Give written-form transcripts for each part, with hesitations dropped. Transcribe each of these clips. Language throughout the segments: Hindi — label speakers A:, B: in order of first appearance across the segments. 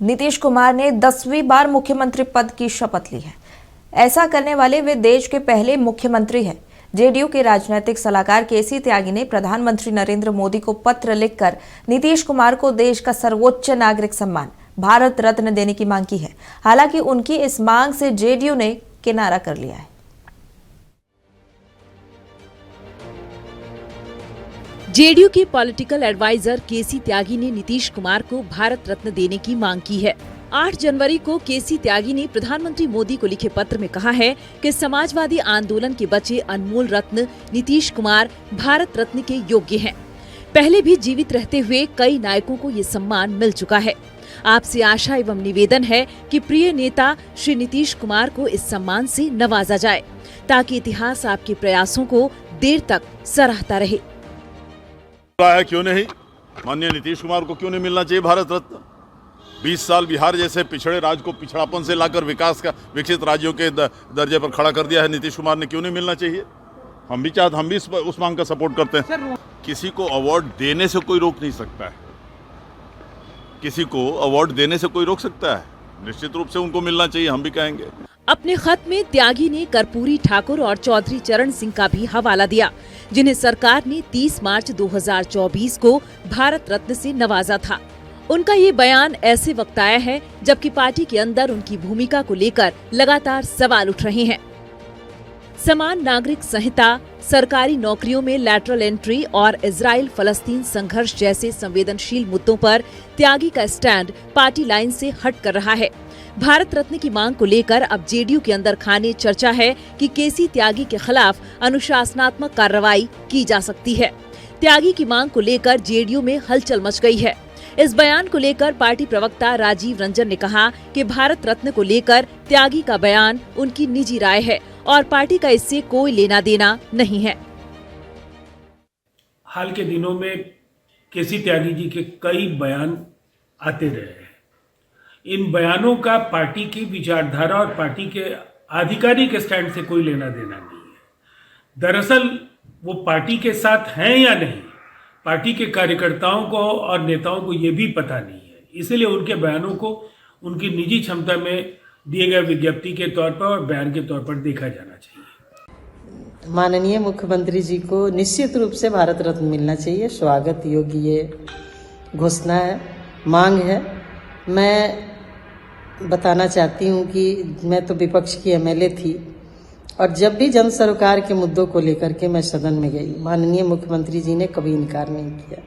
A: नीतीश कुमार ने 10वीं बार मुख्यमंत्री पद की शपथ ली है। ऐसा करने वाले वे देश के पहले मुख्यमंत्री हैं। जेडीयू के राजनीतिक सलाहकार केसी त्यागी ने प्रधानमंत्री नरेंद्र मोदी को पत्र लिखकर नीतीश कुमार को देश का सर्वोच्च नागरिक सम्मान भारत रत्न देने की मांग की है। हालांकि उनकी इस मांग से जेडीयू ने किनारा कर लिया है।
B: जेडीयू के पॉलिटिकल एडवाइजर केसी त्यागी ने नीतीश कुमार को भारत रत्न देने की मांग की है। 8 जनवरी को केसी त्यागी ने प्रधानमंत्री मोदी को लिखे पत्र में कहा है कि समाजवादी आंदोलन के बचे अनमोल रत्न नीतीश कुमार भारत रत्न के योग्य हैं। पहले भी जीवित रहते हुए कई नायकों को ये सम्मान मिल चुका है। आपसे आशा एवं निवेदन है कि प्रिय नेता श्री नीतीश कुमार को इस सम्मान से नवाजा जाए, ताकि इतिहास आपके प्रयासों को देर तक सराहता रहे।
C: है क्यों नहीं, माननीय नीतीश कुमार को क्यों नहीं मिलना चाहिए भारत रत्न? 20 साल बिहार जैसे पिछड़े राज्य को पिछड़ापन से लाकर विकसित राज्यों के दर्जे पर खड़ा कर दिया है नीतीश कुमार ने, क्यों नहीं मिलना चाहिए? हम भी उस मांग का सपोर्ट करते हैं। किसी को अवार्ड देने से कोई रोक नहीं सकता है, किसी को अवार्ड देने से कोई रोक सकता है? निश्चित रूप से उनको मिलना चाहिए, हम भी कहेंगे।
B: अपने खत में त्यागी ने कर्पूरी ठाकुर और चौधरी चरण सिंह का भी हवाला दिया, जिन्हें सरकार ने 30 मार्च 2024 को भारत रत्न से नवाजा था। उनका ये बयान ऐसे वक्त आया है जबकि पार्टी के अंदर उनकी भूमिका को लेकर लगातार सवाल उठ रहे हैं। समान नागरिक संहिता, सरकारी नौकरियों में लैटरल एंट्री और इजराइल फलस्तीन संघर्ष जैसे संवेदनशील मुद्दों पर त्यागी का स्टैंड पार्टी लाइन से हट कर रहा है। भारत रत्न की मांग को लेकर अब जेडीयू के अंदर खाने चर्चा है कि केसी त्यागी के खिलाफ अनुशासनात्मक कार्रवाई की जा सकती है। त्यागी की मांग को लेकर जेडीयू में हलचल मच गई है। इस बयान को लेकर पार्टी प्रवक्ता राजीव रंजन ने कहा कि भारत रत्न को लेकर त्यागी का बयान उनकी निजी राय है और पार्टी का इससे कोई लेना देना नहीं है।
D: हाल के दिनों में केसी त्यागी जी के कई बयान आते रहे हैं। इन बयानों का पार्टी की विचारधारा और पार्टी के आधिकारिक स्टैंड से कोई लेना देना नहीं है। दरअसल वो पार्टी के साथ हैं या नहीं, पार्टी के कार्यकर्ताओं को और नेताओं को ये भी पता नहीं है। इसलिए उनके बयानों को उनकी निजी क्षमता में दिए गए विज्ञप्ति के तौर पर और बयान के तौर पर देखा जाना चाहिए।
E: माननीय मुख्यमंत्री जी को निश्चित रूप से भारत रत्न मिलना चाहिए। स्वागत योग्य ये घोषणा है, मांग है। मैं बताना चाहती हूँ कि मैं तो विपक्ष की एमएलए थी और जब भी जन सरोकार के मुद्दों को लेकर के मैं सदन में गई, माननीय मुख्यमंत्री जी ने कभी इनकार नहीं किया।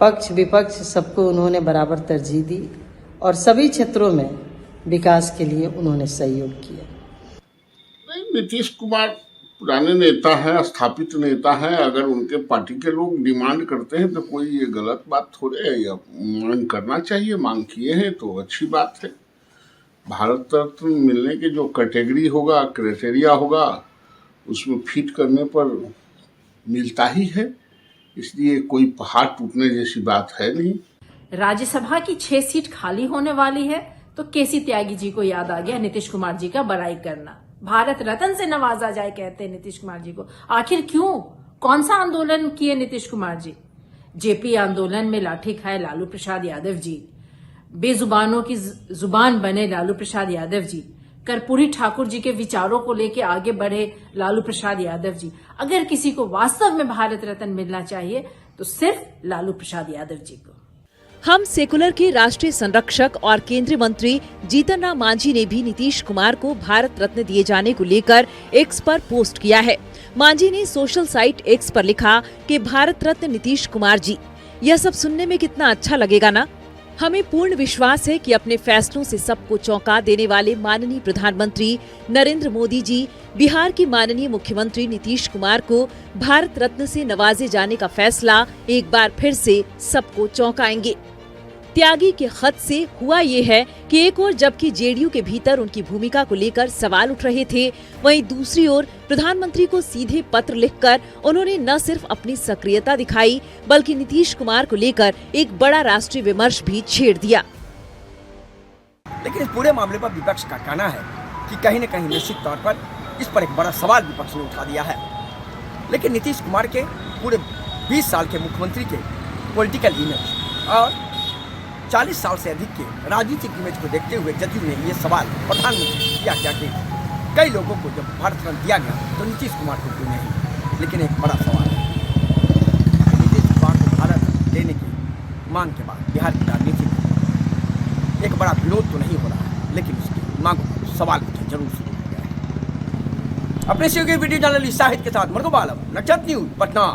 E: पक्ष विपक्ष सबको उन्होंने बराबर तरजीह दी और सभी क्षेत्रों में विकास के लिए उन्होंने सहयोग किया।
F: नीतीश कुमार पुराने नेता हैं, स्थापित नेता हैं। अगर उनके पार्टी के लोग डिमांड करते हैं तो कोई ये गलत बात थोड़े है, या मांग करना चाहिए। मांग किए हैं तो अच्छी बात है। भारत रत्न मिलने के जो कैटेगरी होगा, क्राइटेरिया होगा, उसमें फिट करने पर मिलता ही है। इसलिए कोई पहाड़ टूटने जैसी बात है नहीं।
G: राज्यसभा की 6 सीट खाली होने वाली है तो केसी त्यागी जी को याद आ गया नीतीश कुमार जी का बड़ाई करना। भारत रत्न से नवाजा जाए कहते हैं नीतीश कुमार जी को। आखिर क्यों? कौन सा आंदोलन किए नीतीश कुमार जी? जेपी आंदोलन में लाठी खाए लालू प्रसाद यादव जी, बेजुबानों की जुबान बने लालू प्रसाद यादव जी, कर्पूरी ठाकुर जी के विचारों को लेकर आगे बढ़े लालू प्रसाद यादव जी। अगर किसी को वास्तव में भारत रत्न मिलना चाहिए तो सिर्फ लालू प्रसाद यादव जी को।
B: हम सेकुलर के राष्ट्रीय संरक्षक और केंद्रीय मंत्री जीतन राम मांझी ने भी नीतीश कुमार को भारत रत्न दिए जाने को लेकर एक्स पर पोस्ट किया है। मांझी ने सोशल साइट एक्स पर लिखा कि भारत रत्न नीतीश कुमार जी, यह सब सुनने में कितना अच्छा लगेगा ना। हमें पूर्ण विश्वास है कि अपने फैसलों से सबको चौंका देने वाले माननीय प्रधानमंत्री नरेंद्र मोदी जी बिहार की माननीय मुख्यमंत्री नीतीश कुमार को भारत रत्न से नवाजे जाने का फैसला एक बार फिर से सबको चौंकाएंगे। त्यागी के खत से हुआ ये है कि एक ओर जबकि जेडीयू के भीतर उनकी भूमिका को लेकर सवाल उठ रहे थे, वहीं दूसरी ओर प्रधानमंत्री को सीधे पत्र लिखकर उन्होंने न सिर्फ अपनी सक्रियता दिखाई बल्कि नीतीश कुमार को लेकर एक बड़ा राष्ट्रीय विमर्श भी छेड़ दिया।
H: लेकिन इस पूरे मामले पर विपक्ष का कहना है कि कहीं न कहीं निश्चित तौर पर इस पर एक बड़ा सवाल विपक्ष ने उठा दिया है। लेकिन नीतीश कुमार के पूरे 20 साल के मुख्यमंत्री के पॉलिटिकल इमेज और 40 साल से अधिक के राजनीतिक इमेज को देखते हुए जदयू ने ये सवाल प्रधानमंत्री से किया क्या कि कई लोगों को जब भारत रत्न दिया गया तो नीतीश कुमार को क्यों नहीं। लेकिन एक बड़ा सवाल है, नीतीश कुमार को भारत रत्न देने की मांग के बाद बिहार की राजनीति में एक बड़ा विरोध तो नहीं हो रहा है, लेकिन उसकी मांगों पर सवाल उठे जरूर शुरू हो गया है। अपने सहयोगी वीडियो जर्नलिस्ट शाहिद के साथ मरगो बालम, नक्षत्र न्यूज, पटना।